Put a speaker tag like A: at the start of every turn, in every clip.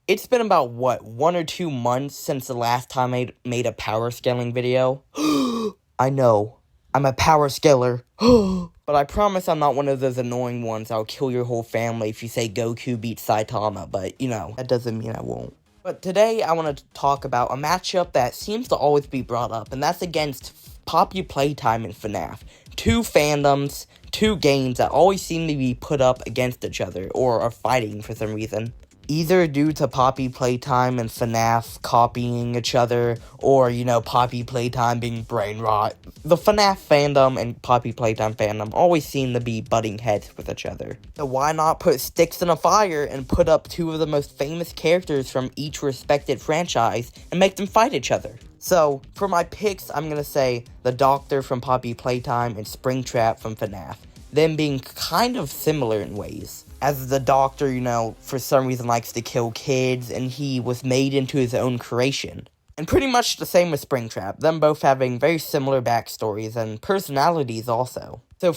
A: it's been about, 1 or 2 months since the last time I made a power scaling video. I know, I'm a power scaler. But I promise I'm not one of those annoying ones that'll kill your whole family if you say Goku beats Saitama, but, that doesn't mean I won't. But today, I want to talk about a matchup that seems to always be brought up, and that's against Poppy Playtime and FNAF. Two fandoms, two games that always seem to be put up against each other, or are fighting for some reason. Either due to Poppy Playtime and FNAF copying each other, or, Poppy Playtime being brain rot. The FNAF fandom and Poppy Playtime fandom always seem to be butting heads with each other. So why not put sticks in a fire and put up two of the most famous characters from each respected franchise and make them fight each other? So, for my picks, I'm gonna say the Doctor from Poppy Playtime and Springtrap from FNAF. Them being kind of similar in ways. As the Doctor, for some reason likes to kill kids, and he was made into his own creation. And pretty much the same with Springtrap, them both having very similar backstories and personalities also. So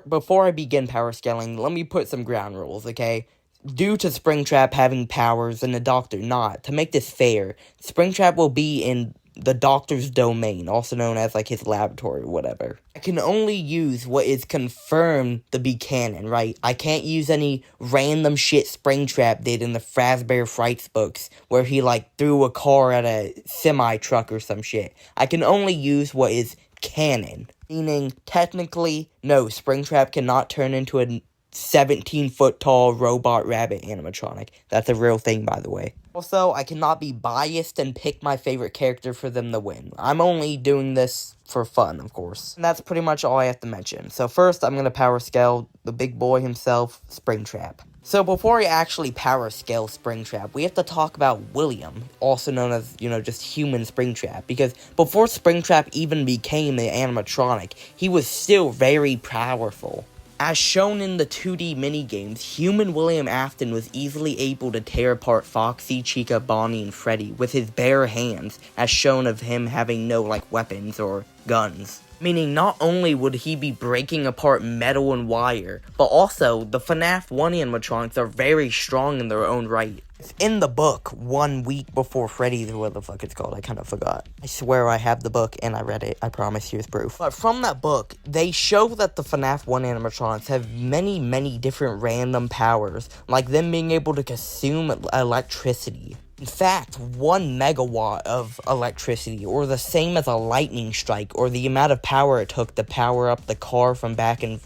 A: before I begin power scaling, let me put some ground rules, okay? Due to Springtrap having powers and the Doctor not, to make this fair, Springtrap will be in the Doctor's domain, also known as, his laboratory or whatever. I can only use what is confirmed to be canon, right? I can't use any random shit Springtrap did in the Fazbear Frights books, where he, threw a car at a semi-truck or some shit. I can only use what is canon. Meaning, technically, no, Springtrap cannot turn into a 17-foot-tall robot rabbit animatronic. That's a real thing, by the way. Also, I cannot be biased and pick my favorite character for them to win. I'm only doing this for fun, of course. And that's pretty much all I have to mention. So first, I'm going to power scale the big boy himself, Springtrap. So before I actually power scale Springtrap, we have to talk about William, also known as, just human Springtrap. Because before Springtrap even became an animatronic, he was still very powerful. As shown in the 2D minigames, human William Afton was easily able to tear apart Foxy, Chica, Bonnie, and Freddy with his bare hands, as shown of him having no, weapons or guns. Meaning not only would he be breaking apart metal and wire, but also the FNAF 1 animatronics are very strong in their own right. It's in the book 1 week before Freddy's, or what the fuck it's called, I kind of forgot. I swear I have the book and I read it, I promise, here's proof. But from that book, they show that the FNAF 1 animatronics have many different random powers, like them being able to consume electricity. In fact, 1 megawatt of electricity, or the same as a lightning strike, or the amount of power it took to power up the car from back in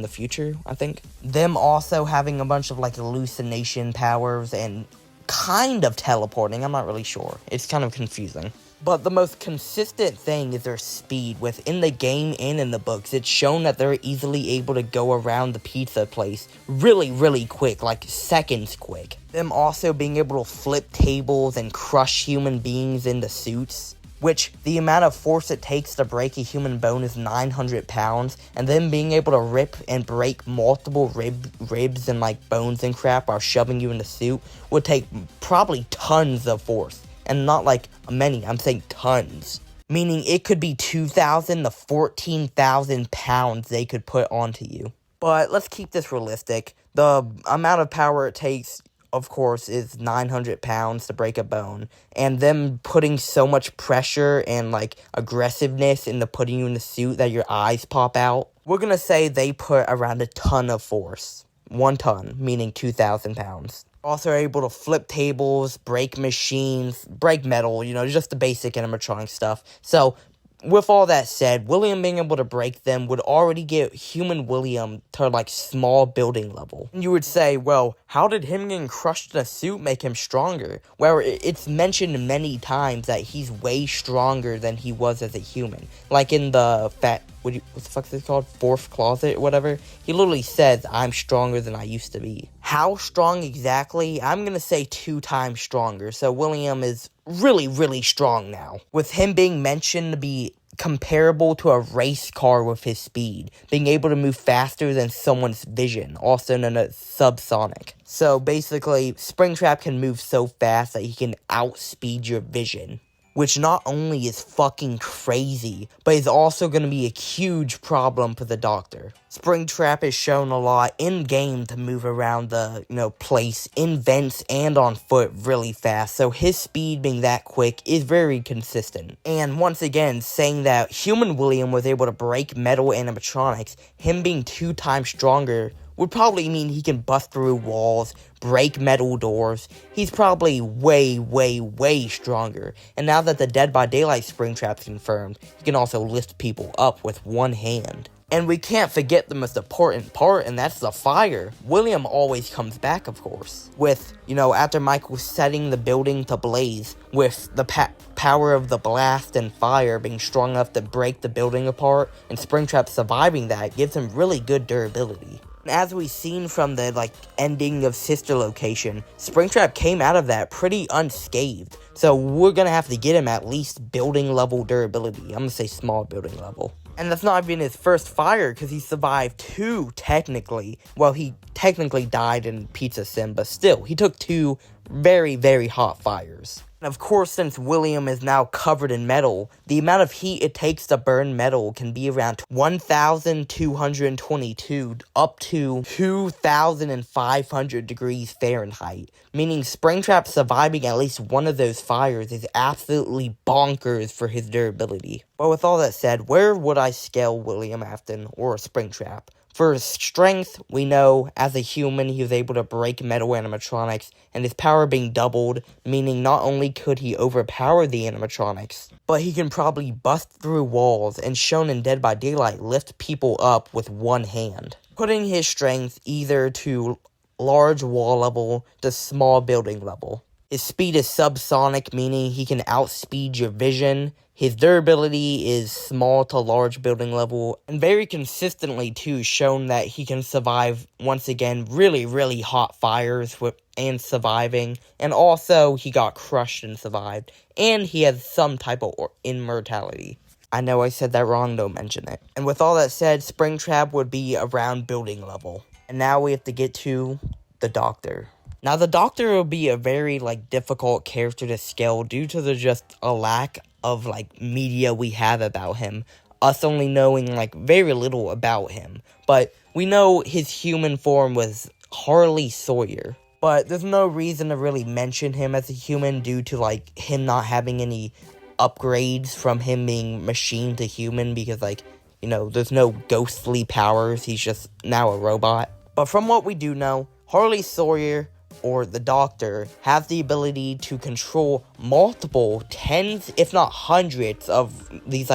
A: the future, I think. Them also having a bunch of, hallucination powers and kind of teleporting, I'm not really sure. It's kind of confusing. But the most consistent thing is their speed. Within the game and in the books, it's shown that they're easily able to go around the pizza place really quick, seconds quick. Them also being able to flip tables and crush human beings into suits, which the amount of force it takes to break a human bone is 900 pounds, and then being able to rip and break multiple ribs and bones and crap while shoving you in the suit would take probably tons of force. And not many, I'm saying tons. Meaning it could be 2,000 to 14,000 pounds they could put onto you. But let's keep this realistic. The amount of power it takes, of course, is 900 pounds to break a bone. And them putting so much pressure and, aggressiveness into putting you in the suit that your eyes pop out. We're gonna say they put around a ton of force. 1 ton, meaning 2,000 pounds. Also able to flip tables, break machines, break metal, just the basic animatronic stuff. So, with all that said, William being able to break them would already get human William to, small building level. And you would say, well, how did him getting crushed in a suit make him stronger? Well, it's mentioned many times that he's way stronger than he was as a human. Like in the what the fuck is it called? Fourth closet or whatever. He literally says, I'm stronger than I used to be. How strong exactly? I'm gonna say 2 times stronger. So William is really strong now. With him being mentioned to be comparable to a race car with his speed, being able to move faster than someone's vision, also known as subsonic. So basically, Springtrap can move so fast that he can outspeed your vision. which not only is fucking crazy, but is also going to be a huge problem for the Doctor. Springtrap is shown a lot in-game to move around the, place in vents and on foot really fast, so his speed being that quick is very consistent. And once again, saying that human William was able to break metal animatronics, him being 2 times stronger would probably mean he can bust through walls, break metal doors. He's probably way, way, way stronger. And now that the Dead by Daylight Springtrap's confirmed, he can also lift people up with one hand. And we can't forget the most important part, and that's the fire. William always comes back, of course. With, after Michael setting the building to blaze, with the power of the blast and fire being strong enough to break the building apart, and Springtrap surviving that gives him really good durability. As we've seen from the, ending of Sister Location, Springtrap came out of that pretty unscathed. So we're gonna have to get him at least building level durability. I'm gonna say small building level. And that's not even his first fire, because he survived 2, technically. Well, he technically died in Pizza Sim, but still, he took 2 very, very hot fires. And of course, since William is now covered in metal, the amount of heat it takes to burn metal can be around 1,222 up to 2,500 degrees Fahrenheit, meaning Springtrap surviving at least one of those fires is absolutely bonkers for his durability. But with all that said, where would I scale William Afton or Springtrap? For strength, we know as a human he was able to break metal animatronics, and his power being doubled, meaning not only could he overpower the animatronics, but he can probably bust through walls and, shown in Dead by Daylight, lift people up with one hand. Putting his strength either to large wall level to small building level. His speed is subsonic, meaning he can outspeed your vision. His durability is small to large building level, and very consistently too shown that he can survive, once again, really, really hot fires and surviving, and also he got crushed and survived, and he has some type of immortality. I know I said that wrong, don't mention it. And with all that said, Springtrap would be around building level. And now we have to get to the Doctor. Now the Doctor will be a very, difficult character to scale due to just a lack of, media we have about him. Us only knowing, very little about him. But we know his human form was Harley Sawyer. But there's no reason to really mention him as a human due to, him not having any upgrades from him being machine to human. Because, there's no ghostly powers. He's just now a robot. But from what we do know, Harley Sawyer, or the Doctor, have the ability to control multiple tens, if not hundreds, of these,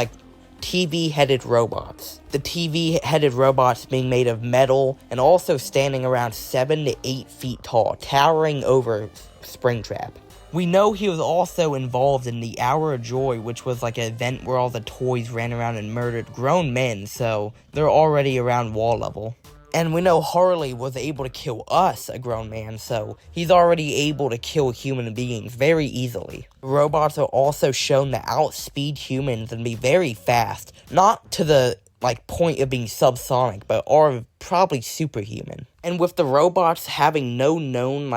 A: TV-headed robots. The TV-headed robots being made of metal, and also standing around 7 to 8 feet tall, towering over Springtrap. We know he was also involved in the Hour of Joy, which was an event where all the toys ran around and murdered grown men, so they're already around wall level. And we know Harley was able to kill us, a grown man, so he's already able to kill human beings very easily. Robots are also shown to outspeed humans and be very fast, not to the point of being subsonic, but are probably superhuman. And with the robots having no known,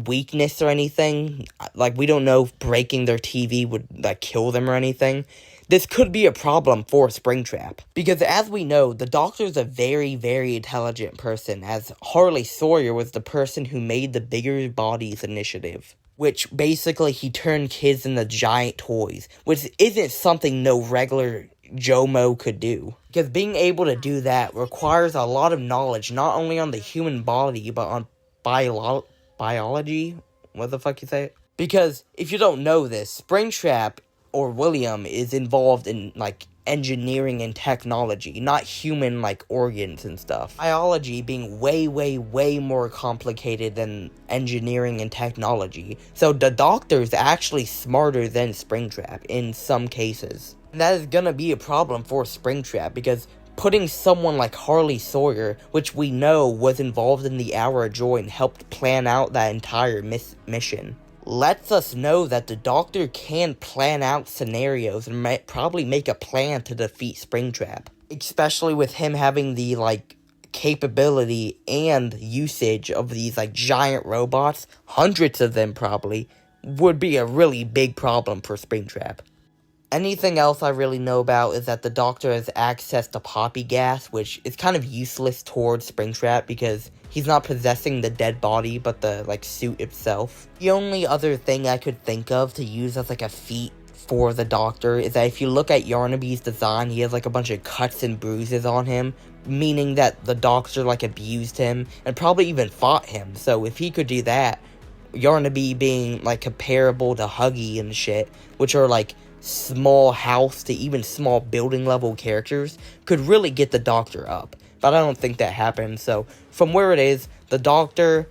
A: weakness or anything, we don't know if breaking their TV would, kill them or anything, this could be a problem for Springtrap. Because as we know, the Doctor's a very, very intelligent person, as Harley Sawyer was the person who made the Bigger Bodies initiative, which basically he turned kids into giant toys, which isn't something no regular Jomo could do. Because being able to do that requires a lot of knowledge, not only on the human body, but on biology? What the fuck you say? Because if you don't know this, Springtrap, or William, is involved in, engineering and technology, not human, organs and stuff. Biology being way, way, way more complicated than engineering and technology. So the Doctor's actually smarter than Springtrap in some cases. And that is gonna be a problem for Springtrap, because putting someone like Harley Sawyer, which we know was involved in the Hour of Joy and helped plan out that entire mission, lets us know that the Doctor can plan out scenarios and might probably make a plan to defeat Springtrap. Especially with him having the, capability and usage of these, giant robots, hundreds of them probably, would be a really big problem for Springtrap. Anything else I really know about is that the Doctor has access to poppy gas, which is kind of useless towards Springtrap because he's not possessing the dead body, but the, suit itself. The only other thing I could think of to use as, a feat for the Doctor is that if you look at Yarnaby's design, he has, a bunch of cuts and bruises on him, meaning that the Doctor, abused him and probably even fought him. So if he could do that, Yarnaby being, comparable to Huggy and shit, which are, small house to even small building level characters, could really get the Doctor up. But I don't think that happens, so from where it is, the Doctor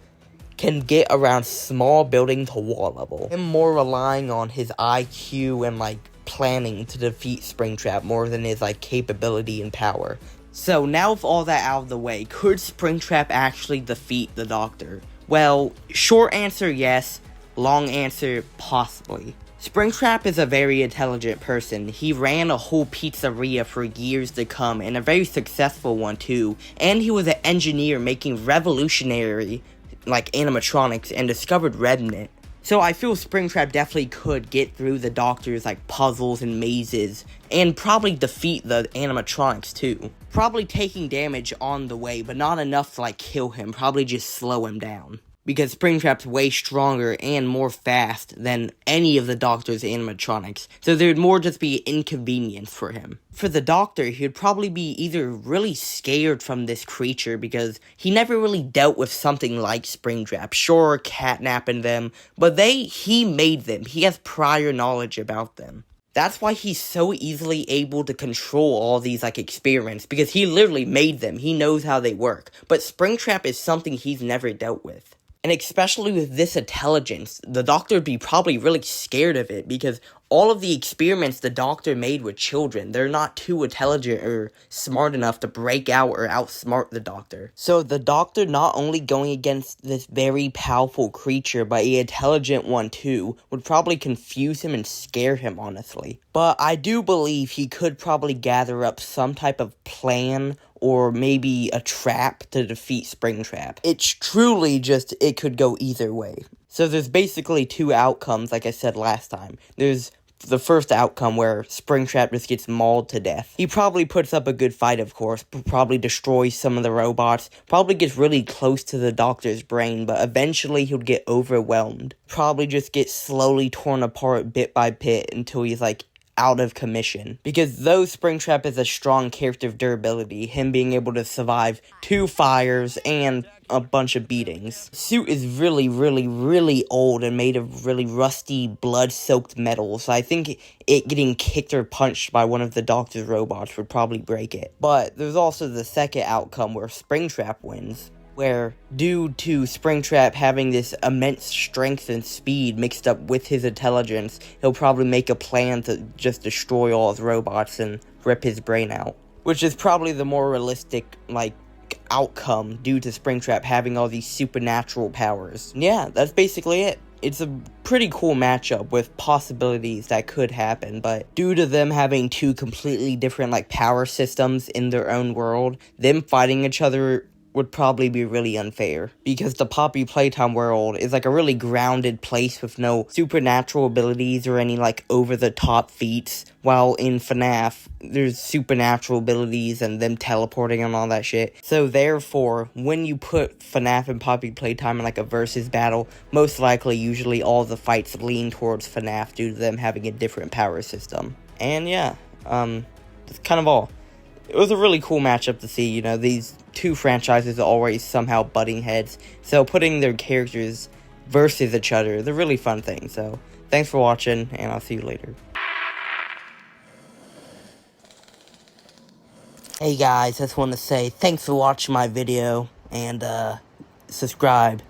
A: can get around small building to wall level. Him more relying on his IQ and planning to defeat Springtrap more than his capability and power. So now with all that out of the way, could Springtrap actually defeat the Doctor? Well, short answer yes, long answer possibly. Springtrap is a very intelligent person. He ran a whole pizzeria for years to come, and a very successful one too. And he was an engineer making revolutionary, animatronics, and discovered Remnant. So I feel Springtrap definitely could get through the Doctor's, puzzles and mazes, and probably defeat the animatronics too. Probably taking damage on the way, but not enough to, kill him, probably just slow him down. Because Springtrap's way stronger and more fast than any of the Doctor's animatronics, so there'd more just be inconvenience for him. For the Doctor, he'd probably be either really scared from this creature because he never really dealt with something like Springtrap. Sure, catnapping them, but he made them. He has prior knowledge about them. That's why he's so easily able to control all these, experiments, because he literally made them. He knows how they work. But Springtrap is something he's never dealt with. And especially with this intelligence, the Doctor would be probably really scared of it, because all of the experiments the Doctor made with children, they're not too intelligent or smart enough to break out or outsmart the Doctor. So the Doctor not only going against this very powerful creature, but an intelligent one too, would probably confuse him and scare him, honestly. But I do believe he could probably gather up some type of plan or maybe a trap to defeat Springtrap. It's truly just, it could go either way. So there's basically two outcomes, like I said last time. There's the first outcome where Springtrap just gets mauled to death. He probably puts up a good fight, of course, probably destroys some of the robots, probably gets really close to the Doctor's brain, but eventually he'll get overwhelmed. Probably just get slowly torn apart bit by bit until he's out of commission. Because though Springtrap is a strong character of durability, him being able to survive 2 fires and a bunch of beatings, suit is really, really, really old and made of really rusty, blood-soaked metal, so I think it getting kicked or punched by one of the Doctor's robots would probably break it. But there's also the second outcome where Springtrap wins, where, due to Springtrap having this immense strength and speed mixed up with his intelligence, he'll probably make a plan to just destroy all his robots and rip his brain out. Which is probably the more realistic, outcome due to Springtrap having all these supernatural powers. Yeah, that's basically it. It's a pretty cool matchup with possibilities that could happen, but due to them having two completely different, power systems in their own world, them fighting each other would probably be really unfair, because the Poppy Playtime world is a really grounded place with no supernatural abilities or any over-the-top feats, while in FNAF, there's supernatural abilities and them teleporting and all that shit. So therefore, when you put FNAF and Poppy Playtime in a versus battle, most likely usually all the fights lean towards FNAF due to them having a different power system. And yeah, that's kind of all. It was a really cool matchup to see, these two franchises are always somehow butting heads, so putting their characters versus each other is a really fun thing. So, thanks for watching, and I'll see you later. Hey guys, I just want to say thanks for watching my video, and subscribe.